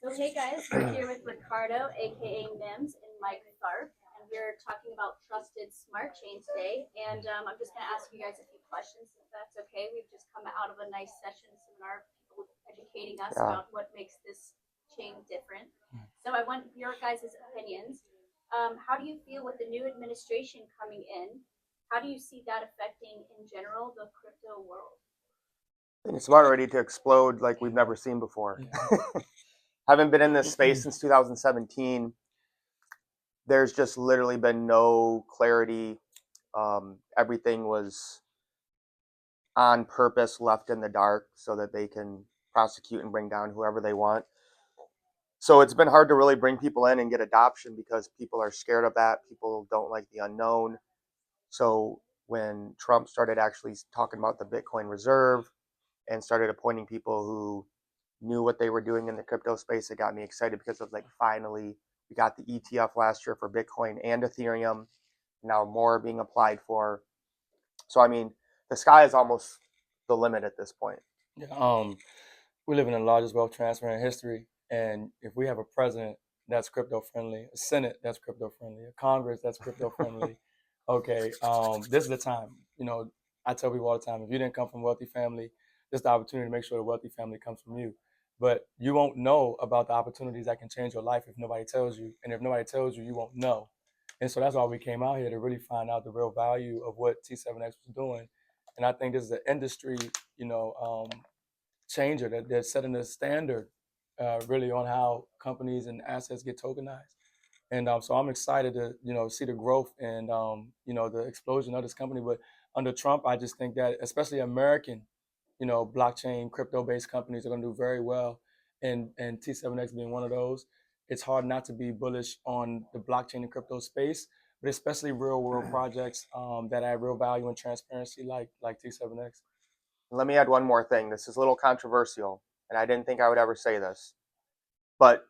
So hey guys, we're here with Ricardo, aka Mims, and Mike Tharp, and we're talking about trusted smart chain today. And I'm just going to ask you guys a few questions, if that's okay. We've just come out of a nice seminar, people educating us Yeah. about what makes this chain different. So I want your guys' opinions. How do you feel with the new administration coming in? How do you see that affecting, in general, the crypto world? I think it's about ready to explode like we've never seen before. Haven't been in this space since 2017. There's just literally been no clarity. Everything was on purpose left in the dark so that they can prosecute and bring down whoever they want. So it's been hard to really bring people in and get adoption because people are scared of that. People don't like the unknown. So when Trump started actually talking about the Bitcoin reserve and started appointing people who knew what they were doing in the crypto space, it got me excited because it was like finally we got the ETF last year for Bitcoin and Ethereum. Now more are being applied for. So I mean, the sky is almost the limit at this point. Yeah, we live in the largest wealth transfer in history, and if we have a president that's crypto friendly, a Senate that's crypto friendly, a Congress that's crypto friendly, okay, this is the time. I tell people all the time, if you didn't come from a wealthy family, this is the opportunity to make sure the wealthy family comes from you. But you won't know about the opportunities that can change your life if nobody tells you, and if nobody tells you, you won't know. And so that's why we came out here to really find out the real value of what T7X was doing. And I think this is an industry, you know, changer that they're setting a standard really on how companies and assets get tokenized. And so I'm excited to see the growth and the explosion of this company. But under Trump, I just think that especially American blockchain crypto based companies are going to do very well. And T7X being one of those, it's hard not to be bullish on the blockchain and crypto space, but especially real world projects that add real value and transparency like T7X. Let me add one more thing. This is a little controversial, and I didn't think I would ever say this, but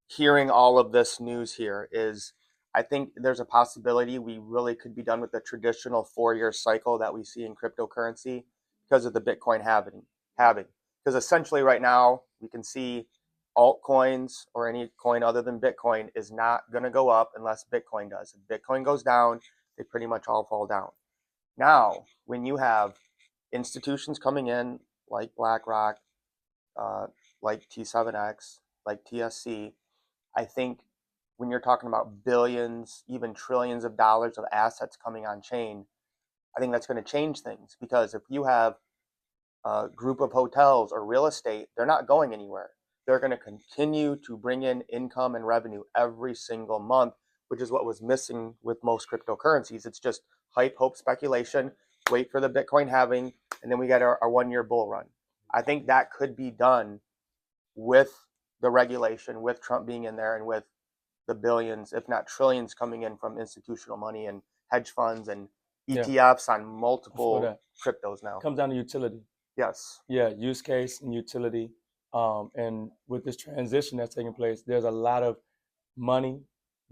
hearing all of this news here is I think there's a possibility we really could be done with the traditional 4 year cycle that we see in cryptocurrency because of the Bitcoin having. Because essentially right now we can see altcoins or any coin other than Bitcoin is not going to go up unless Bitcoin does. If Bitcoin goes down, they pretty much all fall down. Now, when you have institutions coming in like BlackRock, uh, like T7X, like TSC, I think when you're talking about billions, even trillions of dollars of assets coming on chain, I think that's going to change things because if you have a group of hotels or real estate, they're not going anywhere. They're going to continue to bring in income and revenue every single month, which is what was missing with most cryptocurrencies. It's just hype, hope, speculation, wait for the Bitcoin halving, and then we get our 1 year bull run. I think that could be done with the regulation, with Trump being in there, and with the billions, if not trillions, coming in from institutional money and hedge funds and Yeah, ETFs on I feel multiple that. cryptos now. Comes down to utility. Yes. Yeah, use case and utility. And with this transition that's taking place, there's a lot of money,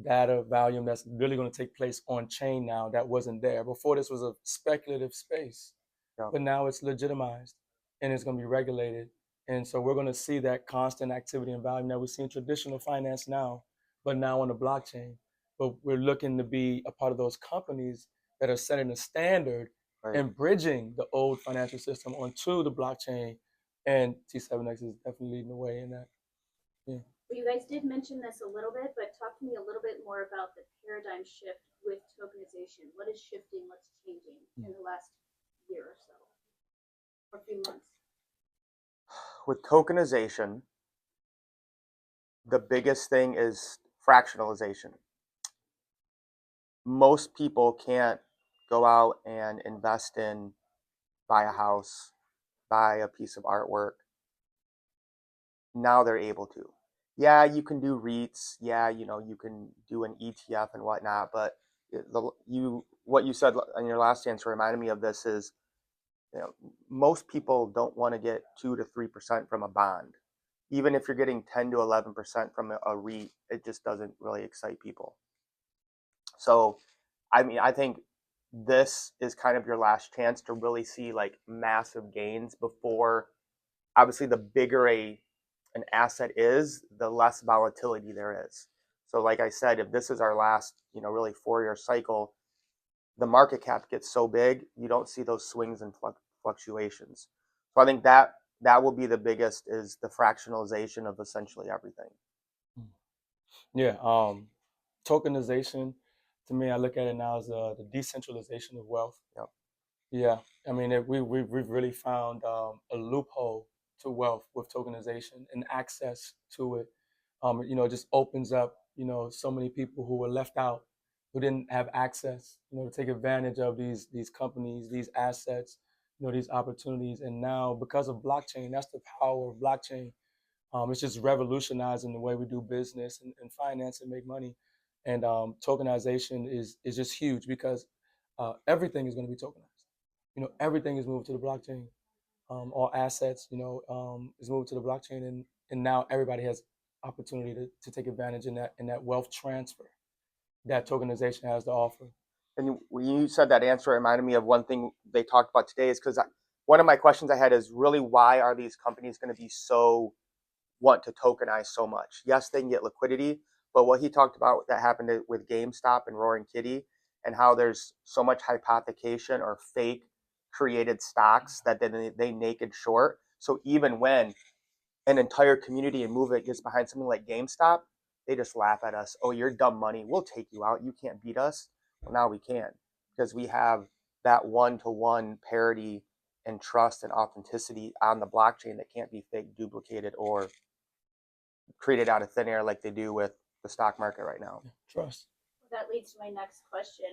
data, volume that's really going to take place on chain now that wasn't there. Before this was a speculative space, Yeah. but now it's legitimized and it's going to be regulated. And so we're going to see that constant activity and volume that we see in traditional finance now, but now on the blockchain. But we're looking to be a part of those companies that are setting the standard Right. and bridging the old financial system onto the blockchain. And T7X is definitely leading the way in that. Yeah. Well, you guys did mention this a little bit, but talk to me a little bit more about the paradigm shift with tokenization. What is shifting? What's changing in the last year or so, or a few months? With tokenization, the biggest thing is fractionalization. Most people can't go out and invest in, buy a house, buy a piece of artwork. Now they're able to. Yeah, you can do REITs. Yeah, you can do an ETF and whatnot. But what you said in your last answer reminded me of this is, most people don't want to get 2 to 3% from a bond. Even if you're getting 10 to 11% from a REIT, it just doesn't really excite people. So, I mean, I think this is kind of your last chance to really see like massive gains before, obviously, the bigger a an asset is, the less volatility there is. So like I said, if this is our last, really 4-year cycle, the market cap gets so big, you don't see those swings and fluctuations. So I think that will be the biggest, is the fractionalization of essentially everything. Yeah. Tokenization, to me, I look at it now as the decentralization of wealth. Yep. Yeah. I mean, we've really found a loophole to wealth with tokenization and access to it. It just opens up, so many people who were left out, who didn't have access, to take advantage of these companies, these assets, these opportunities. And now, because of blockchain, that's the power of blockchain. It's just revolutionizing the way we do business and finance and make money. And tokenization is just huge because everything is going to be tokenized. Everything is moved to the blockchain. All assets, is moved to the blockchain, and now everybody has opportunity to take advantage in that wealth transfer that tokenization has to offer. And when you said that answer, it reminded me of one thing they talked about today, is because one of my questions I had is really, why are these companies going to be want to tokenize so much? Yes, they can get liquidity, but what he talked about that happened with GameStop and Roaring Kitty, and how there's so much hypothecation or fake created stocks that then they naked short. So even when an entire community and movement gets behind something like GameStop, they just laugh at us. Oh, you're dumb money. We'll take you out. You can't beat us. Well, now we can, because we have that one-to-one parity and trust and authenticity on the blockchain that can't be fake, duplicated, or created out of thin air like they do with the stock market right now. Trust. That leads to my next question.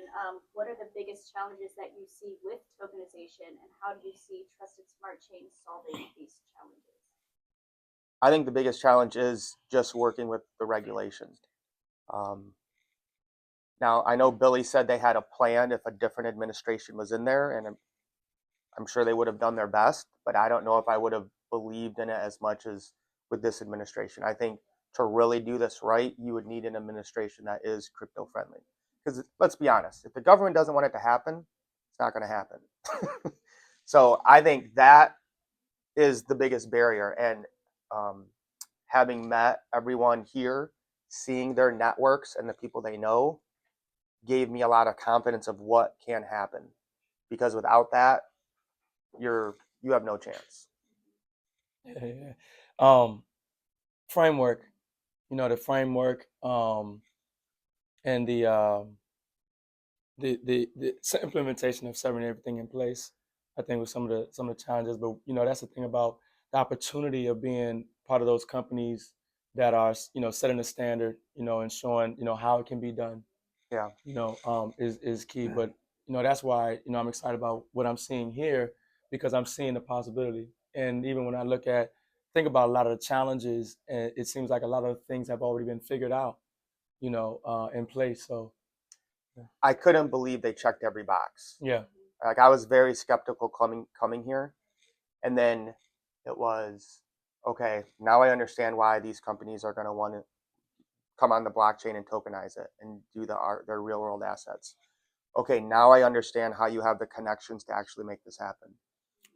What are the biggest challenges that you see with tokenization, and how do you see trusted smart chains solving these challenges? I think the biggest challenge is just working with the regulations. Now, I know Billy said they had a plan if a different administration was in there, and I'm sure they would have done their best, but I don't know if I would have believed in it as much as with this administration. I think to really do this right, you would need an administration that is crypto friendly. Because let's be honest, if the government doesn't want it to happen, it's not going to happen. So I think that is the biggest barrier. And having met everyone here, seeing their networks and the people they know, gave me a lot of confidence of what can happen. Because without that, you have no chance. Yeah. Framework, the framework, and the implementation of setting everything in place, I think, was some of the challenges. But that's the thing about the opportunity of being part of those companies that are setting the standard, and showing how it can be done. Yeah. Is key. But that's why I'm excited about what I'm seeing here, because I'm seeing the possibility. And even when I think about a lot of the challenges, and it seems like a lot of things have already been figured out, in place. So I couldn't believe they checked every box. yeah. Like, I was very skeptical coming here, and then it was, okay, now I understand why these companies are going to want to come on the blockchain and tokenize it and do their real world assets. Okay, now I understand how you have the connections to actually make this happen.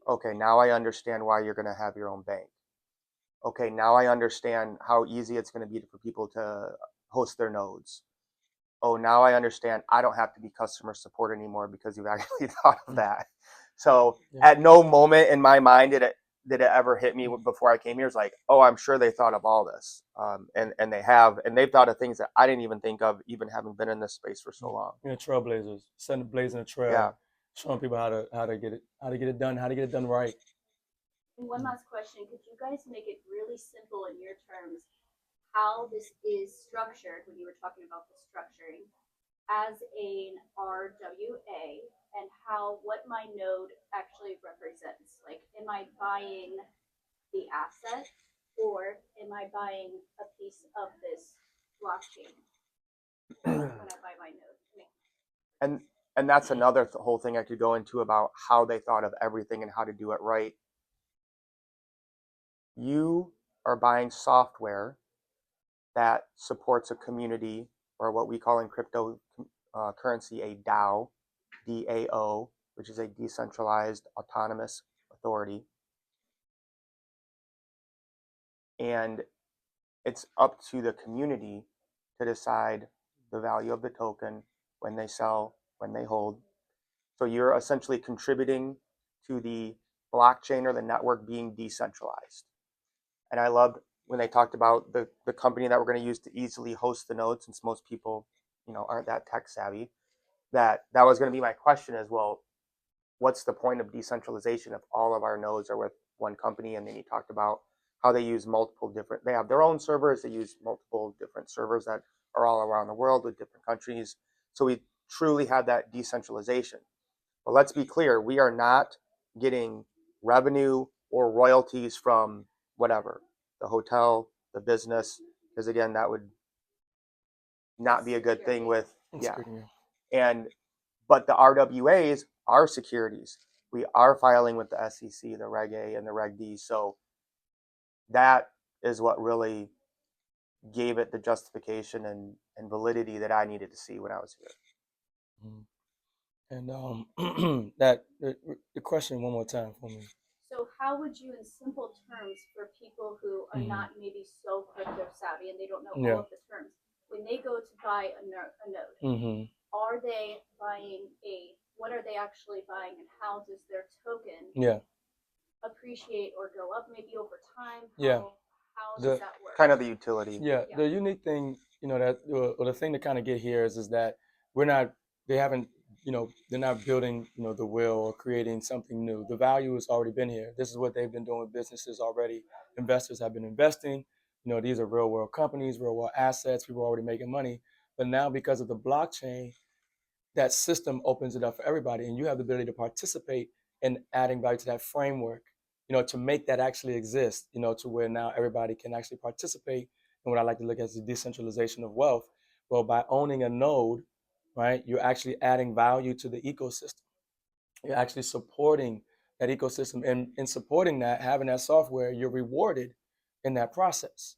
Okay, now I understand why you're going to have your own bank. Okay, now I understand how easy it's going to be for people to host their nodes. Oh, now I understand I don't have to be customer support anymore because you've actually thought of that. So at no moment in my mind did it ever hit me before I came here. It's like, oh, I'm sure they thought of all this, and they have, and they've thought of things that I didn't even think of, even having been in this space for so long. Trailblazers, blazing a trail, Yeah. showing people how to get it done, how to get it done right. And one last question: could you guys make it really simple in your terms how this is structured when you were talking about the structuring as an RWA, and what my node actually represents? Like, am I buying the asset, or am I buying a piece of this blockchain when I buy my node? And that's another whole thing I could go into about how they thought of everything and how to do it right. You are buying software that supports a community, or what we call in crypto currency a DAO, DAO, which is a decentralized autonomous authority. and it's up to the community to decide the value of the token when they sell, when they hold. So you're essentially contributing to the blockchain or the network being decentralized. And I loved when they talked about the company that we're going to use to easily host the node, since most people, aren't that tech savvy. That was going to be my question as well. What's the point of decentralization if all of our nodes are with one company? And then you talked about how they use they have their own servers, they use multiple different servers that are all around the world with different countries. So we truly have that decentralization. But let's be clear, we are not getting revenue or royalties from whatever, the hotel, the business, because again, that would not be a good thing with, yeah. And but the RWAs are securities. We are filing with the SEC, the Reg A and the Reg D. So that is what really gave it the justification and validity that I needed to see when I was here. Mm-hmm. And the question one more time for me. So how would you, in simple terms, for people who are not maybe so crypto savvy and they don't know all of the terms, when they go to buy a node, are they buying what are they actually buying, and how does their token appreciate or go up maybe over time? How does that work? Kind of the utility. Yeah. The unique thing, the thing to kind of get here is that they're not building, the wheel or creating something new. The value has already been here. This is what they've been doing with businesses already. Investors have been investing. These are real world companies, real world assets. People are already making money. But now because of the blockchain, that system opens it up for everybody, and you have the ability to participate in adding value to that framework, to make that actually exist, to where now everybody can actually participate in what I like to look at as the decentralization of wealth. Well, by owning a node, right, you're actually adding value to the ecosystem. You're actually supporting that ecosystem, and in supporting that, having that software, you're rewarded in that process,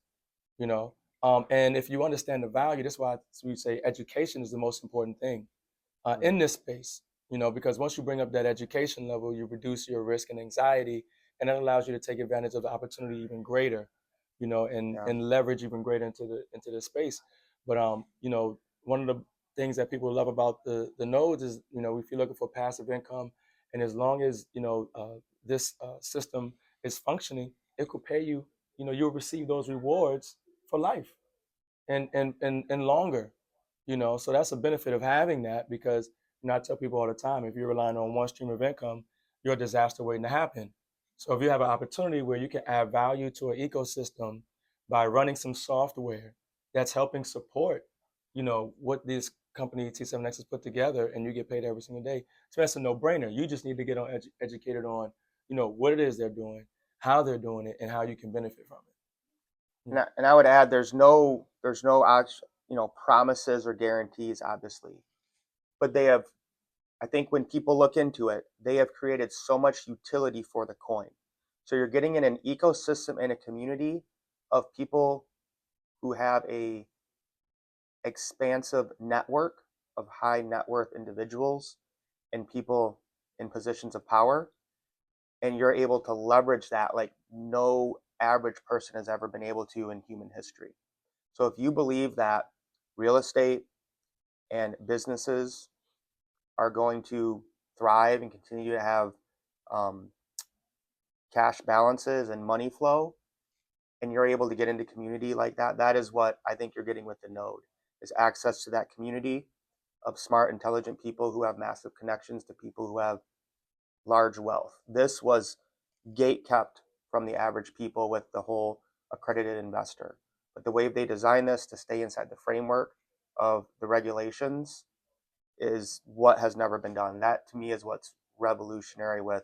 and if you understand the value, that's why we say education is the most important thing in this space, because once you bring up that education level, you reduce your risk and anxiety, and that allows you to take advantage of the opportunity even greater, and leverage even greater into the space. But one of the things that people love about the nodes is, if you're looking for passive income, and as long as this system is functioning, it could pay you. You'll receive those rewards for life and longer. So that's a benefit of having that, because I tell people all the time, if you're relying on one stream of income, you're a disaster waiting to happen. So if you have an opportunity where you can add value to an ecosystem by running some software that's helping support, what this company T7X has put together, and you get paid every single day, so that's a no-brainer. You just need to get educated on, what it is they're doing, how they're doing it, and how you can benefit from it. And I would add, there's no promises or guarantees, obviously, but they have. I think when people look into it, they have created so much utility for the coin. So you're getting in an ecosystem and a community of people who have a expansive network of high net worth individuals and people in positions of power, and you're able to leverage that like no average person has ever been able to in human history. So if you believe that real estate and businesses are going to thrive and continue to have um, cash balances and money flow, and you're able to get into community like that, that is what I think you're getting with the node, is access to that community of smart, intelligent people who have massive connections to people who have large wealth. This was gate kept from the average people with the whole accredited investor. But the way they designed this to stay inside the framework of the regulations is what has never been done. That to me is what's revolutionary with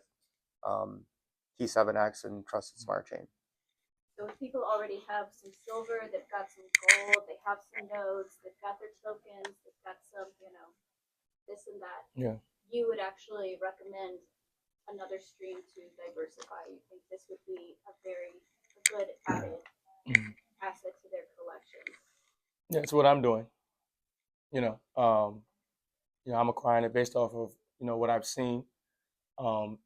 T7X and Trusted Smart Chain. So if people already have some silver, they've got some gold, they have some nodes, they've got their tokens, they've got some, this and that. Yeah. You would actually recommend another stream to diversify. You think this would be a very good added asset to their collection? Yeah, it's what I'm doing. I'm acquiring it based off of what I've seen.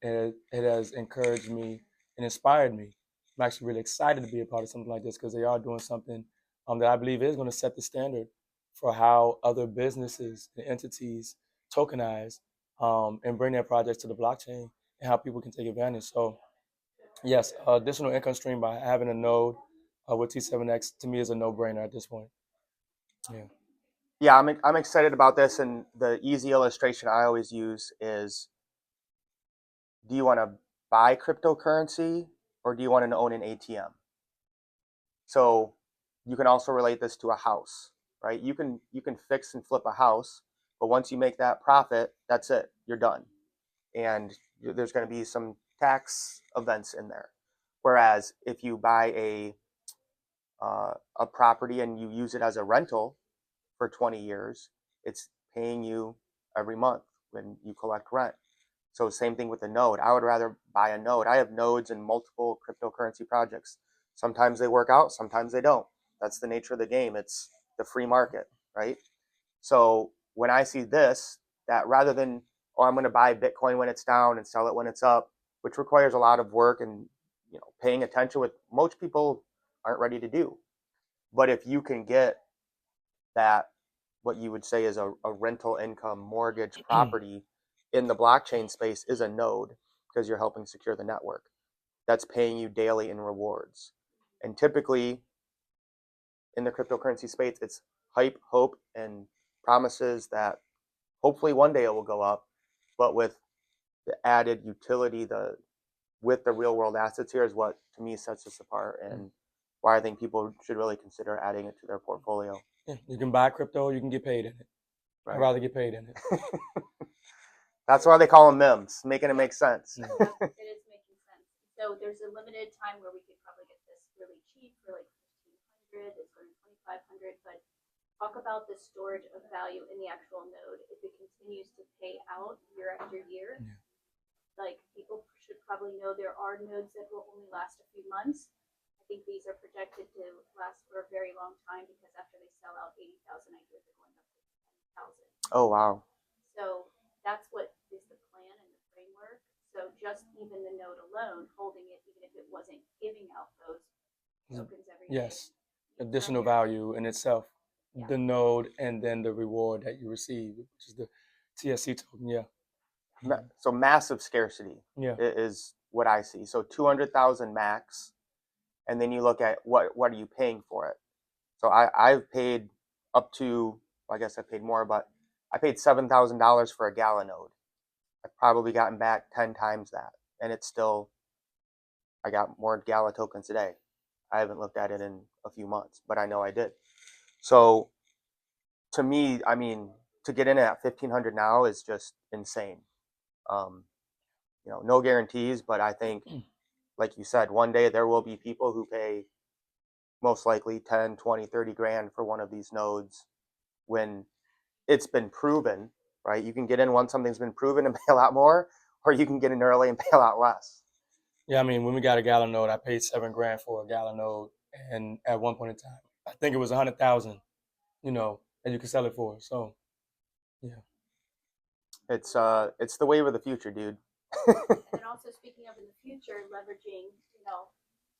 It has encouraged me and inspired me, I'm actually really excited to be a part of something like this because they are doing something that I believe is going to set the standard for how other businesses and entities tokenize and bring their projects to the blockchain and how people can take advantage. So yes, additional income stream by having a node with T7X to me is a no-brainer at this point. Yeah. Yeah, I'm excited about this, and the easy illustration I always use is: do you want to buy cryptocurrency or do you want to own an ATM? So you can also relate this to a house, right? You can fix and flip a house, but once you make that profit, that's it. You're done, and there's going to be some tax events in there. Whereas if you buy a property and you use it as a rental for 20 years, it's paying you every month when you collect rent. So same thing with a node. I would rather buy a node. I have nodes in multiple cryptocurrency projects. Sometimes they work out, sometimes they don't. That's the nature of the game. It's the free market, right? So when I see this, that rather than, oh, I'm going to buy Bitcoin when it's down and sell it when it's up, which requires a lot of work and paying attention, with most people aren't ready to do. But if you can get that, what you would say is a rental income mortgage property in the blockchain space, is a node, because you're helping secure the network. That's paying you daily in rewards. And typically in the cryptocurrency space, it's hype, hope, and promises that hopefully one day it will go up. But with the added utility, with the real world assets here, is what to me sets us apart, and why I think people should really consider adding it to their portfolio. Yeah, you can buy crypto, you can get paid in it. Right. I'd rather get paid in it. That's why they call them MIMS, making it make sense. It is making sense. So there's a limited time where we could probably get this really cheap for like $1,500. It's going $2,500. But talk about the storage of value in the actual node. If it continues to pay out year after year, like people should probably know there are nodes that will only last a few months. I think these are projected to last for a very long time, because after they sell out 80,000, I hear they're going up to 10,000. Oh, wow. So that's what is the plan and the framework. So just even the node alone, holding it, even if it wasn't giving out those tokens every day. Yes, additional value in itself. Yeah. The node and then the reward that you receive, which is the TSC token. Yeah. So massive scarcity is what I see. So 200,000 max, and then you look at what are you paying for it. So I've paid up to, I guess I paid more, but I paid $7,000 for a Gala node. I've probably gotten back 10 times that, and it's still, I got more Gala tokens today. I haven't looked at it in a few months, but I know I did. So to me, I mean, to get in at 1,500 now is just insane. No guarantees, but I think, like you said, one day there will be people who pay most likely 10, 20, 30 grand for one of these nodes when it's been proven, right? You can get in once something's been proven and pay a lot more, or you can get in early and pay a lot less. Yeah, I mean, when we got a Gala node, I paid $7 grand for a Gala node, and at one point in time, I think it was 100,000, and you could sell it for. So, yeah. It's the wave of the future, dude. And also, speaking of in the future, leveraging,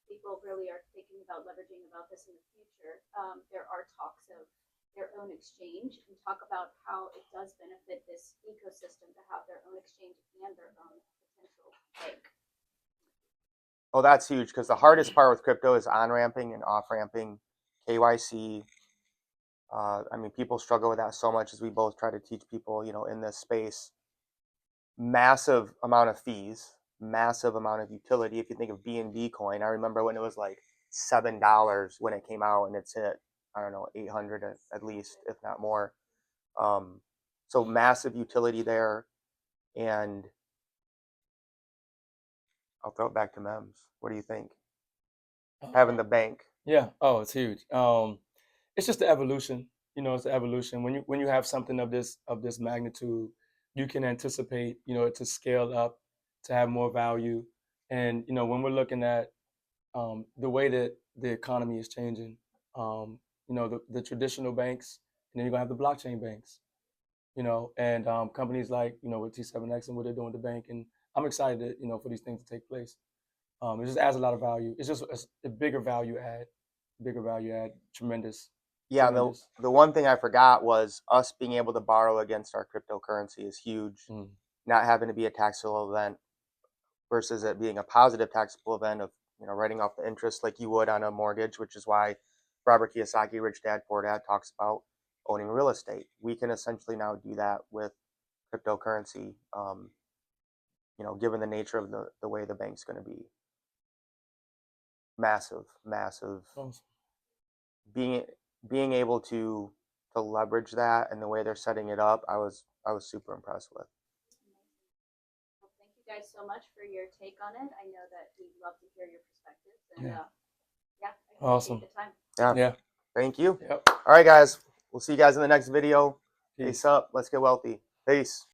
people really are thinking about leveraging about this in the future. There are talks of their own exchange, and talk about how it does benefit this ecosystem to have their own exchange and their own potential bank. Oh, that's huge, because the hardest part with crypto is on-ramping and off-ramping, KYC. I mean, people struggle with that so much, as we both try to teach people, in this space. Massive amount of fees, massive amount of utility. If you think of BNB coin, I remember when it was like $7 when it came out, and it's hit, I don't know, 800 at least, if not more. So massive utility there, and I'll throw it back to Mems. What do you think? Having the bank. Yeah. Oh, it's huge. It's just the evolution. It's the evolution. When you have something of this magnitude, you can anticipate, it to scale up, to have more value. And when we're looking at the way that the economy is changing, the traditional banks, and then you're gonna have the blockchain banks, and companies like with T7X and what they're doing with the bank. And I'm excited, for these things to take place. It just adds a lot of value. It's just a bigger value add, tremendous. Yeah, tremendous. the one thing I forgot was us being able to borrow against our cryptocurrency is huge. Mm. Not having to be a taxable event versus it being a positive taxable event of writing off the interest like you would on a mortgage, which is why Robert Kiyosaki, Rich Dad Poor Dad, talks about owning real estate. We can essentially now do that with cryptocurrency, given the nature of the way the bank's going to be. Massive. Awesome. Being able to leverage that and the way they're setting it up, I was super impressed with. Well, thank you guys so much for your take on it. I know that we'd love to hear your perspectives, and Yeah. I appreciate Awesome. the time. Yeah. Yeah. Thank you. Yep. All right, guys. We'll see you guys in the next video. Peace. Peace up. Let's get wealthy. Peace.